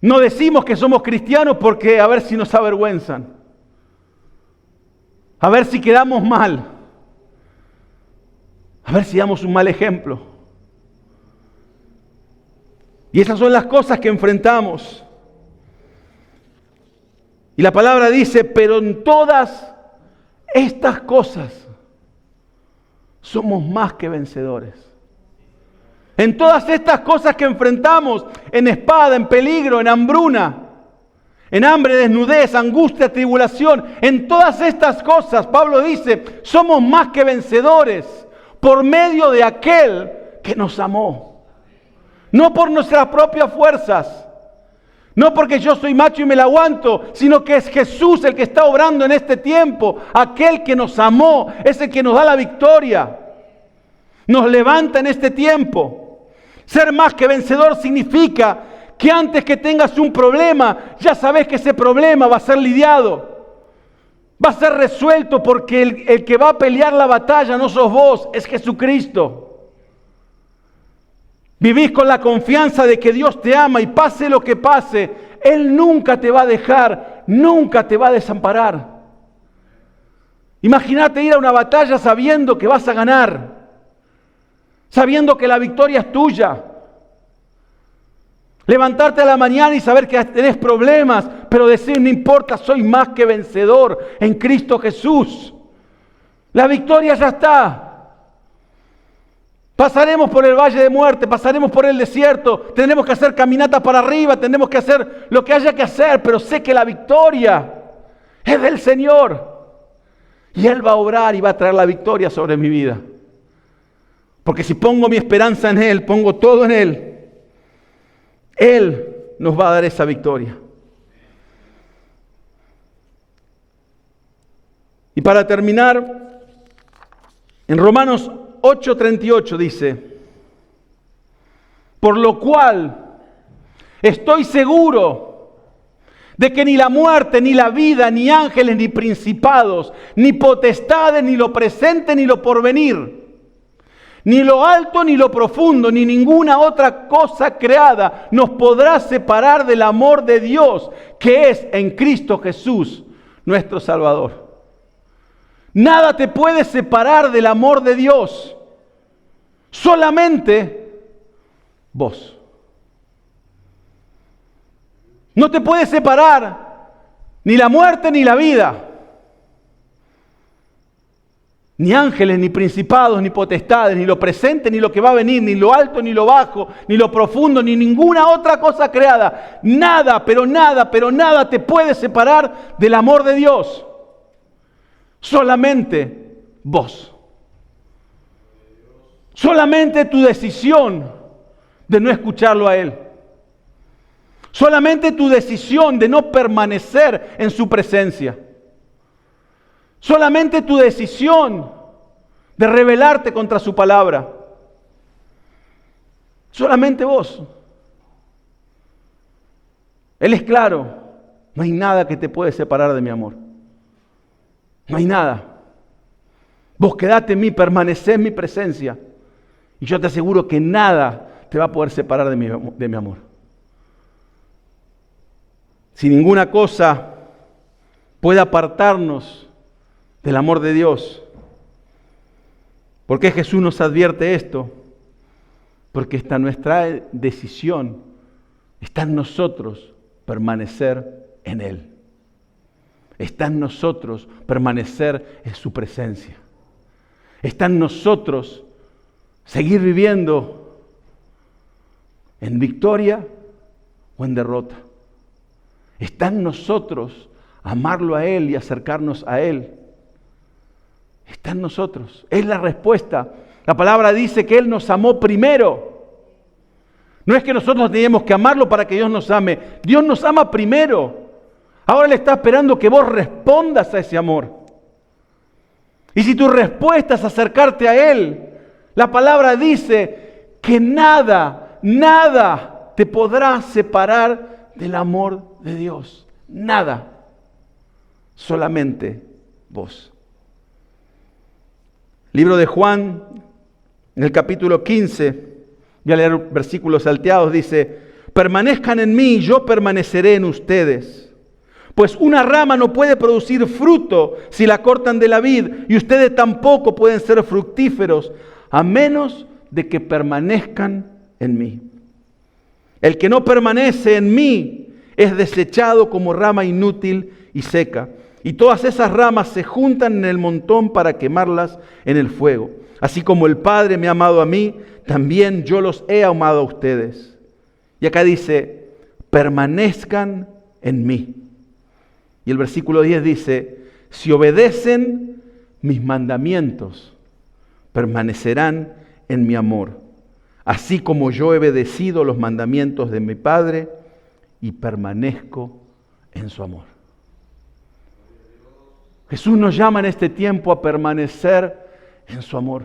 no decimos que somos cristianos porque a ver si nos avergüenzan. A ver si quedamos mal. A ver si damos un mal ejemplo. Y esas son las cosas que enfrentamos. Y la palabra dice, pero en todas estas cosas somos más que vencedores. En todas estas cosas que enfrentamos, en espada, en peligro, en hambruna, en hambre, desnudez, angustia, tribulación, en todas estas cosas, Pablo dice, somos más que vencedores por medio de aquel que nos amó. No por nuestras propias fuerzas, no porque yo soy macho y me la aguanto, sino que es Jesús el que está obrando en este tiempo. Aquel que nos amó es el que nos da la victoria. Nos levanta en este tiempo. Ser más que vencedor significa que antes que tengas un problema, ya sabes que ese problema va a ser lidiado. Va a ser resuelto porque el que va a pelear la batalla no sos vos, es Jesucristo. Vivís con la confianza de que Dios te ama y pase lo que pase, Él nunca te va a dejar, nunca te va a desamparar. Imagínate ir a una batalla sabiendo que vas a ganar, sabiendo que la victoria es tuya. Levantarte a la mañana y saber que tenés problemas, pero decir, no importa, soy más que vencedor en Cristo Jesús. La victoria ya está. Pasaremos por el valle de muerte, pasaremos por el desierto, tendremos que hacer caminatas para arriba, tendremos que hacer lo que haya que hacer, pero sé que la victoria es del Señor. Y Él va a obrar y va a traer la victoria sobre mi vida. Porque si pongo mi esperanza en Él, pongo todo en Él nos va a dar esa victoria. Y para terminar, en Romanos 8:38 dice: por lo cual estoy seguro de que ni la muerte, ni la vida, ni ángeles, ni principados, ni potestades, ni lo presente, ni lo porvenir, ni lo alto, ni lo profundo, ni ninguna otra cosa creada nos podrá separar del amor de Dios que es en Cristo Jesús, nuestro Salvador. Nada te puede separar del amor de Dios, solamente vos. No te puede separar ni la muerte ni la vida, ni ángeles, ni principados, ni potestades, ni lo presente, ni lo que va a venir, ni lo alto, ni lo bajo, ni lo profundo, ni ninguna otra cosa creada. Nada, pero nada te puede separar del amor de Dios. Solamente vos. Solamente tu decisión de no escucharlo a Él. Solamente tu decisión de no permanecer en su presencia. Solamente tu decisión de rebelarte contra su palabra. Solamente vos. Él es claro. No hay nada que te puede separar de mi amor. No hay nada. Vos quedate en mí, permanecé en mi presencia. Y yo te aseguro que nada te va a poder separar de mi amor. Si ninguna cosa puede apartarnos del amor de Dios. ¿Por qué Jesús nos advierte esto? Porque está nuestra decisión, está en nosotros permanecer en Él. Está en nosotros permanecer en su presencia. Está en nosotros seguir viviendo en victoria o en derrota. Está en nosotros amarlo a Él y acercarnos a Él. Está en nosotros. Es la respuesta. La palabra dice que Él nos amó primero. No es que nosotros tenemos que amarlo para que Dios nos ame. Dios nos ama primero. Ahora Él está esperando que vos respondas a ese amor. Y si tu respuesta es acercarte a Él, la palabra dice que nada te podrá separar del amor de Dios. Nada. Solamente vos. Libro de Juan, en el capítulo 15, voy a leer versículos salteados, dice: permanezcan en mí, yo permaneceré en ustedes. Pues una rama no puede producir fruto si la cortan de la vid, y ustedes tampoco pueden ser fructíferos a menos de que permanezcan en mí. El que no permanece en mí es desechado como rama inútil y seca. Y todas esas ramas se juntan en el montón para quemarlas en el fuego. Así como el Padre me ha amado a mí, también yo los he amado a ustedes. Y acá dice: permanezcan en mí. Y el versículo 10 dice: si obedecen mis mandamientos, permanecerán en mi amor, así como yo he obedecido los mandamientos de mi Padre y permanezco en su amor. Jesús nos llama en este tiempo a permanecer en su amor.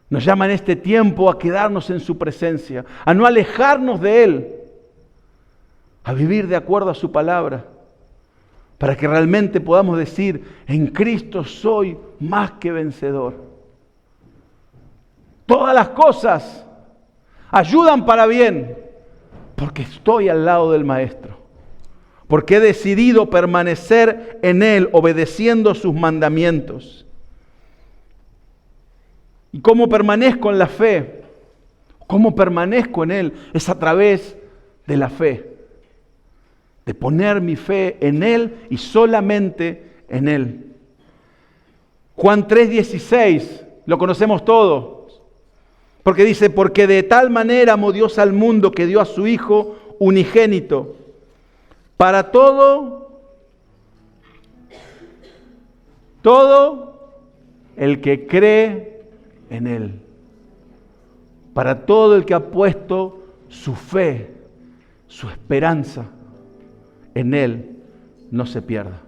Nos llama en este tiempo a quedarnos en su presencia, a no alejarnos de Él, a vivir de acuerdo a su palabra, para que realmente podamos decir: en Cristo soy más que vencedor. Todas las cosas ayudan para bien, porque estoy al lado del Maestro. Porque he decidido permanecer en Él, obedeciendo sus mandamientos. ¿Y cómo permanezco en la fe? ¿Cómo permanezco en Él? Es a través de la fe. De poner mi fe en Él y solamente en Él. Juan 3:16, lo conocemos todos. Porque dice: porque de tal manera amó Dios al mundo que dio a su Hijo unigénito, para todo el que cree en Él. Para todo el que ha puesto su fe, su esperanza en Él, no se pierda.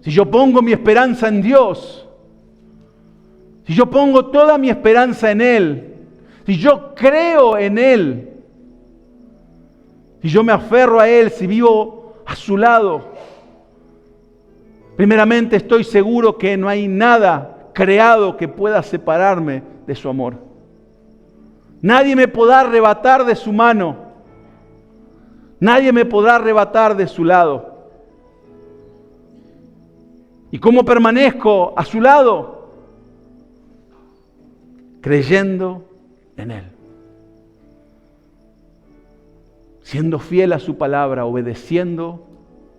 Si yo pongo mi esperanza en Dios, si yo pongo toda mi esperanza en Él, si yo creo en Él, si yo me aferro a Él, si vivo a su lado, primeramente estoy seguro que no hay nada creado que pueda separarme de su amor. Nadie me podrá arrebatar de su mano. Nadie me podrá arrebatar de su lado. ¿Y cómo permanezco a su lado? Creyendo en Él. Siendo fiel a su palabra, obedeciendo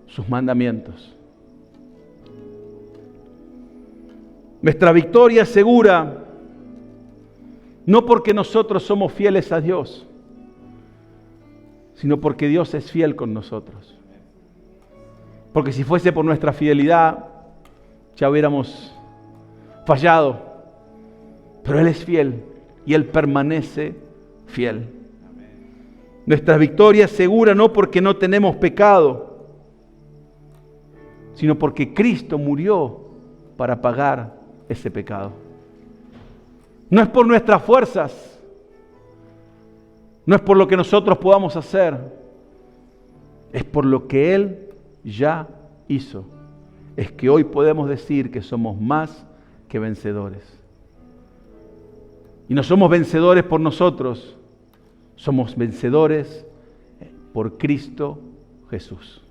sus mandamientos. Nuestra victoria es segura, no porque nosotros somos fieles a Dios, sino porque Dios es fiel con nosotros. Porque si fuese por nuestra fidelidad, ya hubiéramos fallado. Pero Él es fiel y Él permanece fiel. Nuestra victoria es segura no porque no tenemos pecado, sino porque Cristo murió para pagar ese pecado. No es por nuestras fuerzas, no es por lo que nosotros podamos hacer, es por lo que Él ya hizo. Es que hoy podemos decir que somos más que vencedores. Y no somos vencedores por nosotros, somos vencedores por Cristo Jesús.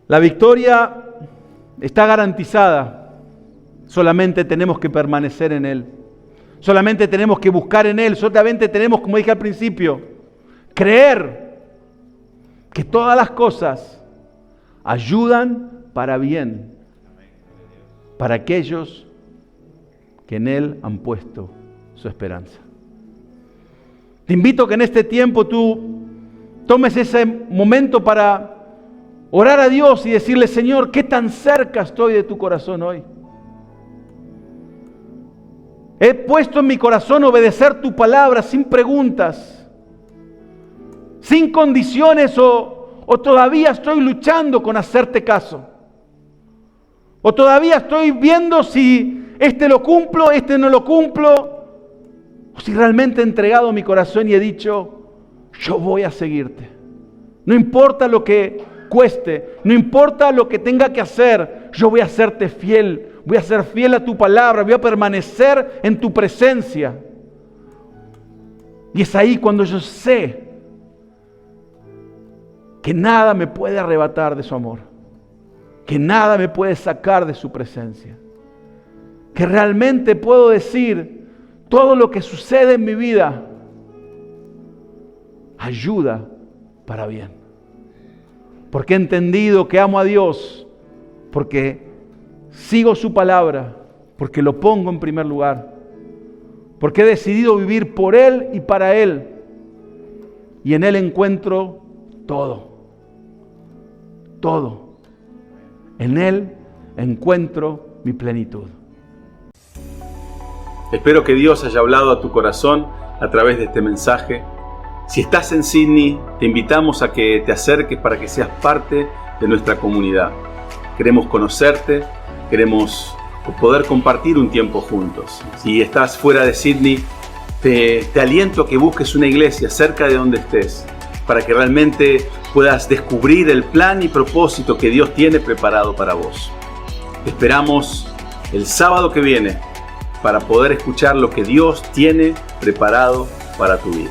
La victoria está garantizada. Solamente tenemos que permanecer en Él. Solamente tenemos que buscar en Él. Solamente tenemos, como dije al principio, creer que todas las cosas ayudan para bien, para aquellos que en Él han puesto su esperanza. Te invito a que en este tiempo tú tomes ese momento para orar a Dios y decirle: Señor, ¿qué tan cerca estoy de tu corazón hoy? He puesto en mi corazón obedecer tu palabra sin preguntas, sin condiciones, o todavía estoy luchando con hacerte caso. O todavía estoy viendo si este lo cumplo, este no lo cumplo. O si realmente he entregado mi corazón y he dicho: yo voy a seguirte. No importa lo que cueste, no importa lo que tenga que hacer, yo voy a serte fiel. Voy a ser fiel a tu palabra, voy a permanecer en tu presencia. Y es ahí cuando yo sé que nada me puede arrebatar de su amor, que nada me puede sacar de su presencia, que realmente puedo decir: todo lo que sucede en mi vida ayuda para bien. Porque he entendido que amo a Dios, porque sigo su palabra, porque lo pongo en primer lugar, porque he decidido vivir por Él y para Él, y en Él encuentro todo, todo. En Él encuentro mi plenitud. Espero que Dios haya hablado a tu corazón a través de este mensaje. Si estás en Sydney, te invitamos a que te acerques para que seas parte de nuestra comunidad. Queremos conocerte, queremos poder compartir un tiempo juntos. Si estás fuera de Sydney, te aliento a que busques una iglesia cerca de donde estés, para que realmente puedas descubrir el plan y propósito que Dios tiene preparado para vos. Te esperamos el sábado que viene para poder escuchar lo que Dios tiene preparado para tu vida.